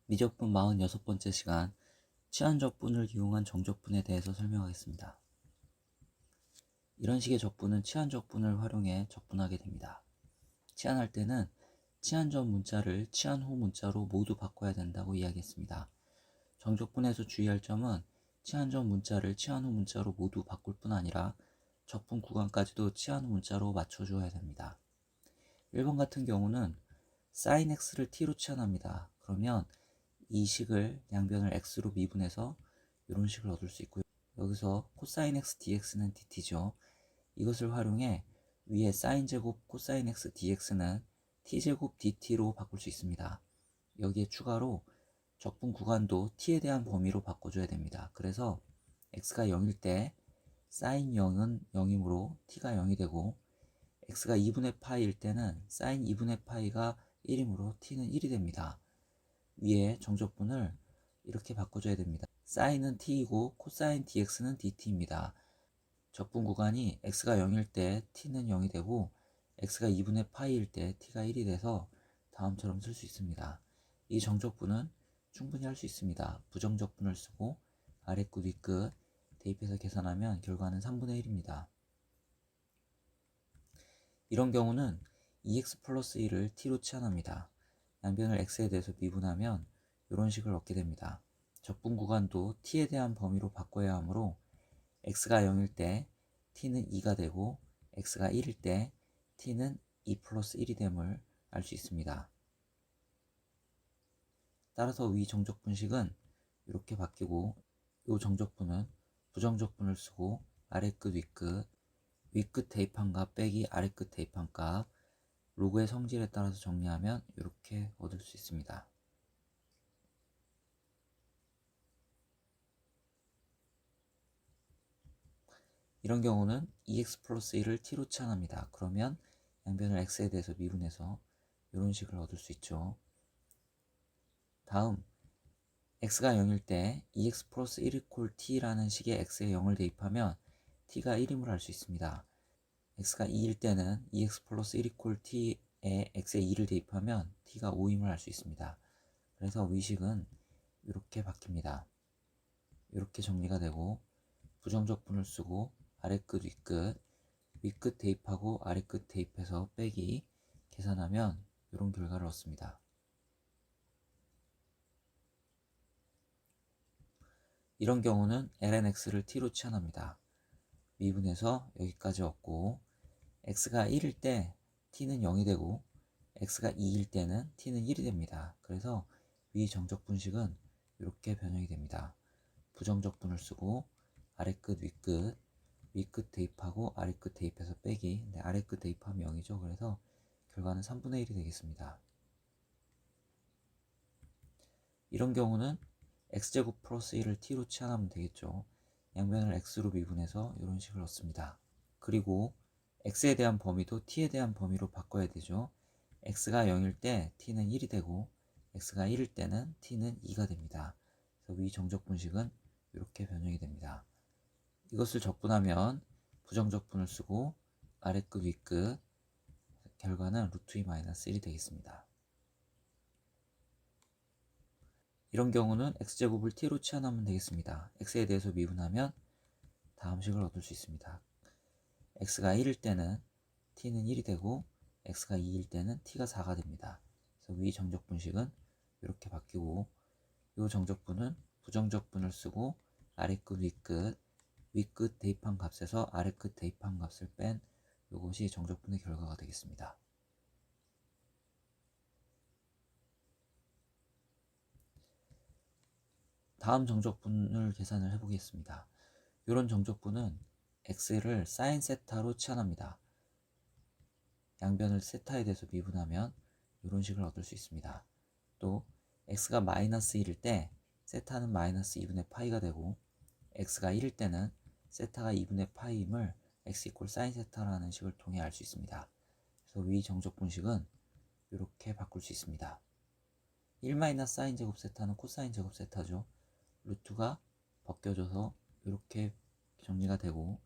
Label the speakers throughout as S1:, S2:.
S1: 미적분 46번째 시간 치환적분을 이용한 정적분에 대해서 설명하겠습니다. 이런 식의 적분은 치환적분을 활용해 적분하게 됩니다. 치환할 때는 치환 전 문자를 치환 후 문자로 모두 바꿔야 된다고 이야기했습니다. 정적분에서 주의할 점은 치환 전 문자를 치환 후 문자로 모두 바꿀 뿐 아니라 적분 구간까지도 치환 후 문자로 맞춰줘야 됩니다. 1번 같은 경우는 sin x를 t로 치환합니다. 그러면 이 식을 양변을 x로 미분해서 이런 식을 얻을 수 있고요. 여기서 코사인 x dx는 dt죠. 이것을 활용해 위에 사인 제곱 코사인 x dx는 t제곱 dt로 바꿀 수 있습니다. 여기에 추가로 적분 구간도 t에 대한 범위로 바꿔줘야 됩니다. 그래서 x가 0일 때 sin 0은 0이므로 t가 0이 되고 x가 2분의 파이일 때는 sin 2분의 파이가 1이므로 t는 1이 됩니다. 위에 정적분을 이렇게 바꿔줘야 됩니다. 사인은 t이고 코사인 dx는 dt입니다. 적분 구간이 x가 0일 때 t는 0이 되고 x가 2분의 파이일 때 t가 1이 돼서 다음처럼 쓸 수 있습니다. 이 정적분은 충분히 할 수 있습니다. 부정적분을 쓰고 아래끝 윗끝 대입해서 계산하면 결과는 3분의 1입니다. 이런 경우는 2x 플러스 1을 t로 치환합니다. 양변을 x에 대해서 미분하면 이런 식을 얻게 됩니다. 적분 구간도 t에 대한 범위로 바꿔야 하므로 x가 0일 때 t는 2가 되고 x가 1일 때 t는 2 플러스 1이 됨을 알 수 있습니다. 따라서 위 정적분식은 이렇게 바뀌고 이 정적분은 부정적분을 쓰고 아래끝 윗끝 대입한 값 빼기 아래끝 대입한 값 로그의 성질에 따라서 정리하면 이렇게 얻을 수 있습니다. 이런 경우는 2x 플러스 1을 t로 치환합니다. 그러면 양변을 x에 대해서 미분해서 이런 식을 얻을 수 있죠. 다음 x가 0일 때 2x 플러스 1 이퀄 t라는 식의 x에 0을 대입하면 t가 1임을 알 수 있습니다. x가 2일 때는 2x 플러스 1 이퀄 t에 x에 2를 대입하면 t가 5임을 알 수 있습니다. 그래서 위식은 이렇게 바뀝니다. 이렇게 정리가 되고 부정적분을 쓰고 아래끝 윗끝 대입하고 아래끝 대입해서 빼기 계산하면 이런 결과를 얻습니다. 이런 경우는 lnx를 t로 치환합니다. 미분해서 여기까지 얻고 x가 1일 때 t는 0이 되고 x가 2일 때는 t는 1이 됩니다. 그래서 위 정적분식은 이렇게 변형이 됩니다. 부정적분을 쓰고 아래끝 윗끝 대입하고 아래끝 대입해서 빼기 근데 아래끝 대입하면 0이죠. 그래서 결과는 3분의 1이 되겠습니다. 이런 경우는 x제곱 플러스 1을 t로 치환하면 되겠죠. 양변을 x로 미분해서 이런 식을 얻습니다. 그리고 x에 대한 범위도 t에 대한 범위로 바꿔야 되죠. x가 0일 때 t는 1이 되고 x가 1일 때는 t는 2가 됩니다. 그래서 위 정적분식은 이렇게 변형이 됩니다. 이것을 적분하면 부정적분을 쓰고 아래끝 윗끝 결과는 루트 2 마이너스 1이 되겠습니다. 이런 경우는 x제곱을 t로 치환하면 되겠습니다. x에 대해서 미분하면 다음 식을 얻을 수 있습니다. x가 1일 때는 t는 1이 되고 x가 2일 때는 t가 4가 됩니다. 그래서 위 정적분식은 이렇게 바뀌고 이 정적분은 부정적분을 쓰고 아래끝 윗끝 대입한 값에서 아래끝 대입한 값을 뺀 이것이 정적분의 결과가 되겠습니다. 다음 정적분을 계산을 해보겠습니다. 이런 정적분은 x를 사인 세타로 치환합니다. 양변을 세타에 대해서 미분하면 이런 식을 얻을 수 있습니다. 또 x가 마이너스 1일 때 세타는 마이너스 2분의 파이가 되고 x가 1일 때는 세타가 2분의 파이임을 x 이퀄 사인 세타라는 식을 통해 알 수 있습니다. 그래서 위 정적분식은 이렇게 바꿀 수 있습니다. 1 마이너스 사인 제곱 세타는 코사인 제곱 세타죠. 루트가 벗겨져서 이렇게 정리가 되고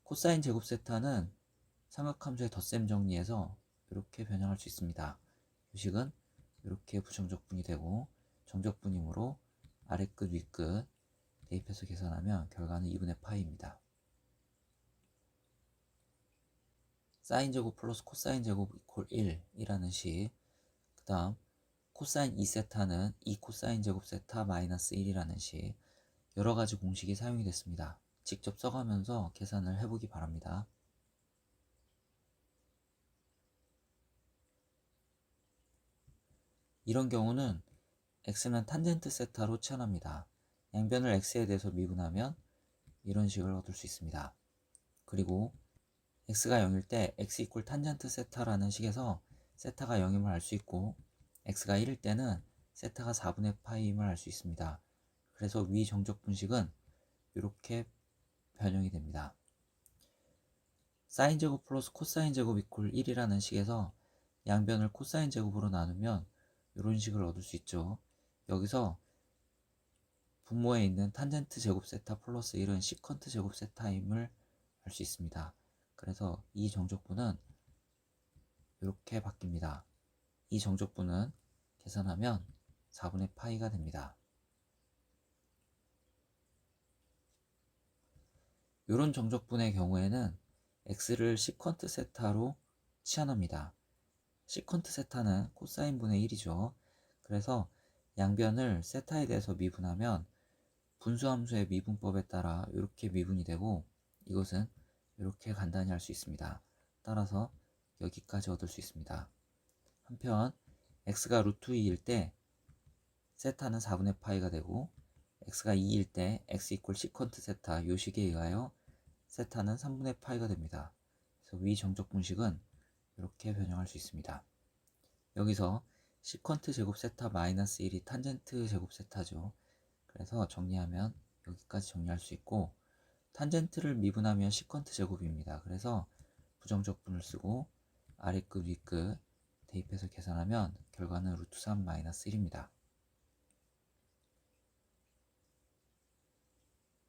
S1: 코사인 제곱 세타는 삼각함수의 덧셈 정리해서 이렇게 변형할 수 있습니다. 이 식은 이렇게 부정적분이 되고 정적분이므로 아래끝 윗끝 대입해서 계산하면 결과는 2분의 파이입니다. 사인 제곱 플러스 코사인 제곱 이퀄 1이라는 식. 그 다음 코사인 2세타는 2 코사인 제곱 세타 마이너스 1이라는 식. 여러가지 공식이 사용이 됐습니다. 직접 써가면서 계산을 해보기 바랍니다. 이런 경우는 x는 탄젠트 세타로 치환합니다. 양변을 x에 대해서 미분하면 이런 식을 얻을 수 있습니다. 그리고 x가 0일 때 x 이퀄 탄젠트 세타라는 식에서 세타가 0임을 알 수 있고 x가 1일 때는 세타가 4분의 파이임을 알 수 있습니다. 그래서 위 정적 분식은 이렇게 변형이 됩니다. 사인 제곱 플러스 코사인 제곱 이퀄 1이라는 식에서 양변을 코사인 제곱으로 나누면 이런 식을 얻을 수 있죠. 여기서 분모에 있는 탄젠트 제곱 세타 플러스 1은 시컨트 제곱 세타임을 알 수 있습니다. 그래서 이 정적분은 이렇게 바뀝니다. 이 정적분은 계산하면 4분의 파이가 됩니다. 이런 정적분의 경우에는 x를 시컨트 세타로 치환합니다. 시컨트 세타는 코사인분의 1이죠. 그래서 양변을 세타에 대해서 미분하면 분수함수의 미분법에 따라 이렇게 미분이 되고 이것은 이렇게 간단히 할 수 있습니다. 따라서 여기까지 얻을 수 있습니다. 한편 x가 루트 2일 때 세타는 4분의 파이가 되고 x가 2일 때 x 이퀄 시컨트 세타 요 식에 의하여 세타는 3분의 파이가 됩니다. 그래서 위 정적 분식은 이렇게 변형할 수 있습니다. 여기서 시컨트 제곱 세타 마이너스 1이 탄젠트 제곱 세타죠. 그래서 정리하면 여기까지 정리할 수 있고 탄젠트를 미분하면 시컨트 제곱입니다. 그래서 부정적분을 쓰고 아래끝 윗끝 대입해서 계산하면 결과는 루트 3 마이너스 1입니다.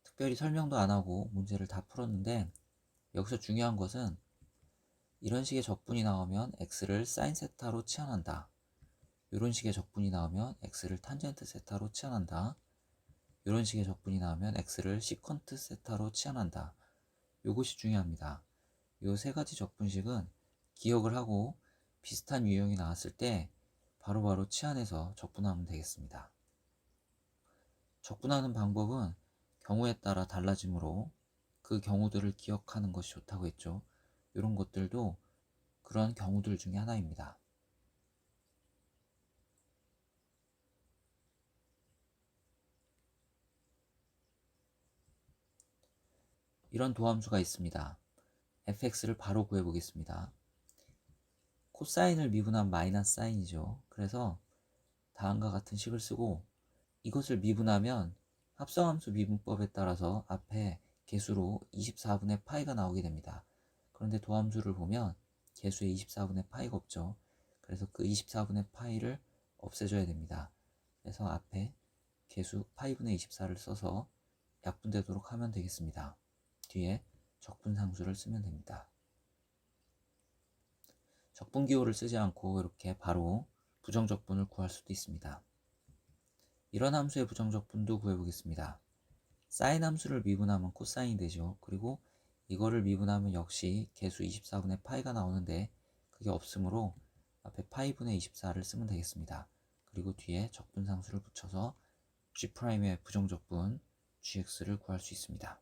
S1: 특별히 설명도 안 하고 문제를 다 풀었는데 여기서 중요한 것은 이런 식의 적분이 나오면 x를 사인 세타로 치환한다. 이런 식의 적분이 나오면 x를 탄젠트 세타로 치환한다. 이런 식의 적분이 나오면 x를 시컨트 세타로 치환한다. 이것이 중요합니다. 이 세 가지 적분식은 기억을 하고 비슷한 유형이 나왔을 때 바로바로 치환해서 적분하면 되겠습니다. 적분하는 방법은 경우에 따라 달라지므로 그 경우들을 기억하는 것이 좋다고 했죠. 이런 것들도 그런 경우들 중에 하나입니다. 이런 도함수가 있습니다. fx를 바로 구해보겠습니다. 코사인을 미분한 마이너스 사인이죠. 그래서 다음과 같은 식을 쓰고 이것을 미분하면 합성함수 미분법에 따라서 앞에 개수로 24분의 파이가 나오게 됩니다. 그런데 도함수를 보면 개수에 24분의 파이가 없죠. 그래서 그 24분의 파이를 없애줘야 됩니다. 그래서 앞에 개수 파이분의 24를 써서 약분되도록 하면 되겠습니다. 뒤에 적분상수를 쓰면 됩니다. 적분기호를 쓰지 않고 이렇게 바로 부정적분을 구할 수도 있습니다. 이런 함수의 부정적분도 구해보겠습니다. 사인 함수를 미분하면 코사인이 되죠. 그리고 이거를 미분하면 역시 개수 24분의 파이가 나오는데 그게 없으므로 앞에 파이분의 24를 쓰면 되겠습니다. 그리고 뒤에 적분상수를 붙여서 G'의 부정적분 gx를 구할 수 있습니다.